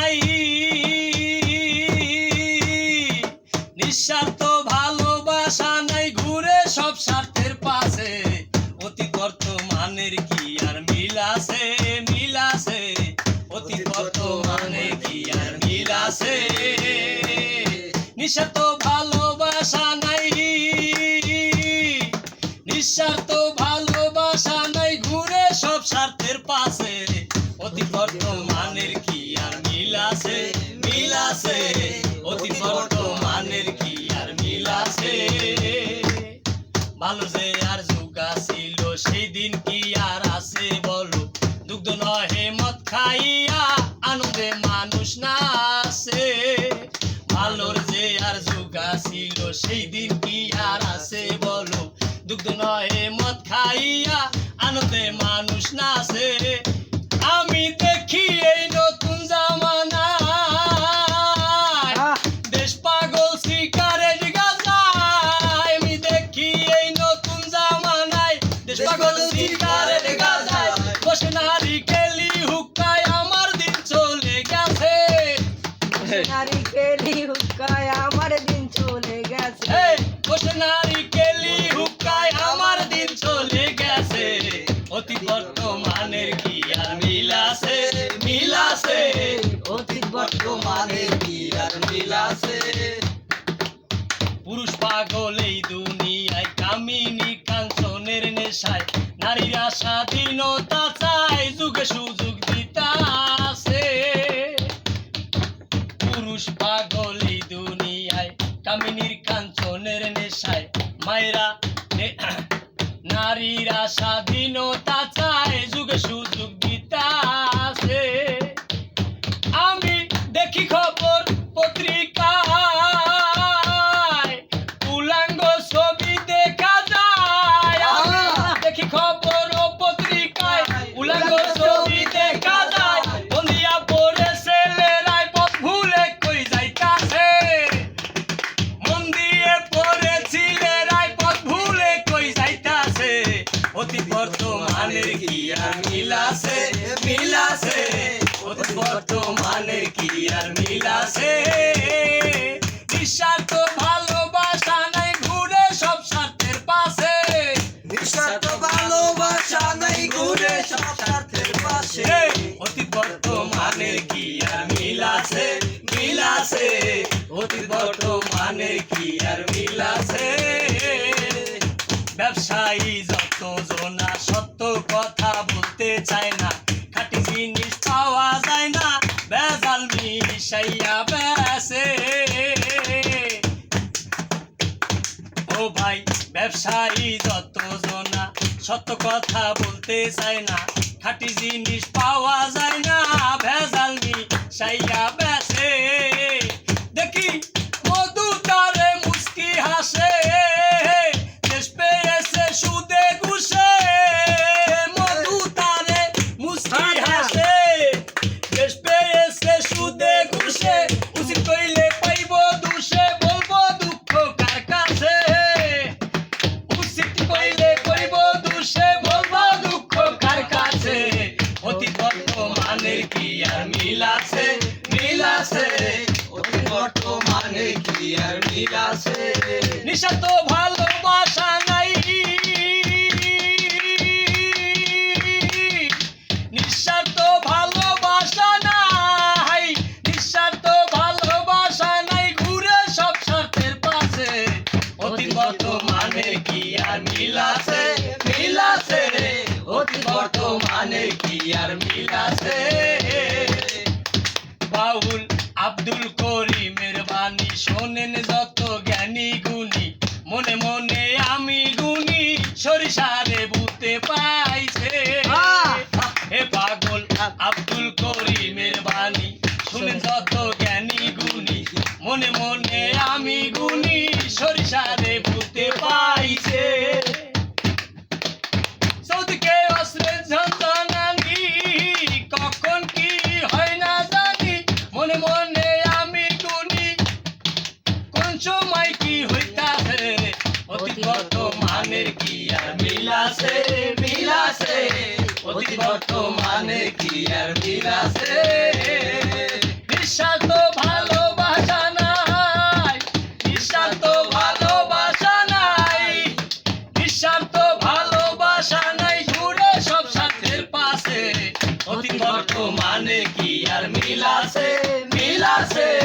নাই, নিঃস্বার্থ ভালোবাসা নাই, ঘুরে সব স্বার্থের পাশে। অতীত বর্তমানের কি আর মিল আছে, মিল আছে, অতীত বর্তমানে কি আর মিল আছে। নিঃস্বার্থ ভালোবাসা নাই, নিঃস্বার্থ ভালোবাসা নাই, ঘুরে সব স্বার্থের পাশে। অতীত বর্তমানের কি আর মিল আছে, মিল আছে, অতীত বর্তমানের কি আর মিল আছে। ভালো যে আর যুগ ছিল সেই দিন কি আর আছে বলো, দুগ্ধ নহে মদ খাইয়া আনন্দে মানুষ নাচে। ভালোর যে আর যুগ ছিল সেই দিন কি আর আছে বলো, দুগ্ধ নহে মদ খাইয়া আনন্দে মানুষ নাচে। আমি দেখি এই নতুন জামানায় দেশ পাগল সিগারেট গাঁজায়। আমি দেখি এই নতুন জামানায় দেশ পাগল সিগারেট গাঁজায়, বসে নারিকেলি হুক্কায় আমার দিন চলে গেছে। নারিকেলি হুক্কায় আমার দিন চলে গেছে, বসে নারিকেলি হুক্কায় আমার দিন চলে গেছে। অতীত বর্তমানের কি আর মিল আছে, মিল আছে, অতীত বর্তমানে কি আর মিল আছে। পুরুষ পাগল এই দুনিয়ায়, কামিনী কাঞ্চনের নেশায়, নারীরা স্বাধীনতা চায়, যুগে সুযোগ দিতাছে। পুরুষ পাগল এই দুনিয়ায়, কামিনীর কাঞ্চনের নেশায়, মায়েরা নারীরা স্বাধীনতা চায়, যুগে সুযোগ দিতাছে। আমি দেখি খবর পত্রিকায় উলাঙ্গ ছবি দেখা যায়, দেখি খবর পত্রিকায় উলাঙ্গ ছবি দেখা যায়। বন্দিয়া পড়ে ছেলেরাই পথ ভুলে কই যাইতাছে, মন দিয়ে পড়ে ছেলেরাই পথ ভুলে কই যাইতাছে। অতীত বর্তমানের কি আর মিল আছে, মিল আছে, অতীত বর্তমানের কি আর মিল আছে। নিঃস্বার্থ ভালোবাসা নাই, ঘুরে সব স্বার্থের পাশে। নিঃস্বার্থ ভালোবাসা নাই, ঘুরে সব স্বার্থের পাশে। অতীত বর্তমানের কি আর মিল আছে, মিল আছে, অতীত বর্তমানের কি আর মিল আছে। ব্যবসায়ী যত জনা সত্য কথা বলতে চায় না, খাঁটি জিনিস পাওয়া যায় না, ভেজাল মিশাইয়া বেচে। ও ভাই ব্যবসায়ী যত জনা সত্য কথা বলতে চায় না, খাঁটি জিনিস পাওয়া যায় না, ভেজাল মিশাইয়া বেচে। দেখি মধু তারে মুস্কি হাসে, দেশ পেয়েছে সুদে ঘুষে। মধু তারে মুস্কি হাসে, দেশ পেয়েছে সুদে ঘুষে। উচিত কইলে পাইব দুষে, বলবো দুঃখ কার কাছে। উচিত কইলে কইব দুষে, বলবো দুঃখ কার কাছে। অতীত বর্তমানের কি আর মিল আছে, মিল আছে, অতীত বর্তমানে কি আর মিল আছে। নিঃস্বার্থ ভালোবাসা নাই, নিঃস্বার্থ ভালোবাসা নাই, নিঃস্বার্থ ভালোবাসা নাই, ঘুরে সব স্বার্থের পাশে। অতীত বর্তমানে কি আর মিল আছে, মিল আছে, অতীত বর্তমানে কি আর মিল আছে। বাউল আব্দুল করিমের বাণী শোনেন যত জ্ঞানী গুণী, মনে মনে আমি গুণী, সরিষারে বুতে পাইছে। হে পাগল আব্দুল করিমের বাণী শুনেন যত জ্ঞানী গুণী, মনে মনে আমি গুণী, সরিষারে বুতে পাইছে। সৌদিকে অস্ত্রের ঝঞ্ঝনানি, কখন কি হয় না জানি, মনে মনে আমি গুণী, কোন সময় কি হইতাছে। অতীত বর্তমানের কি আর মিল আছে, মিল আছে, অতীত বর্তমানে কি আর মিল আছে। মিল আছে মিল আছে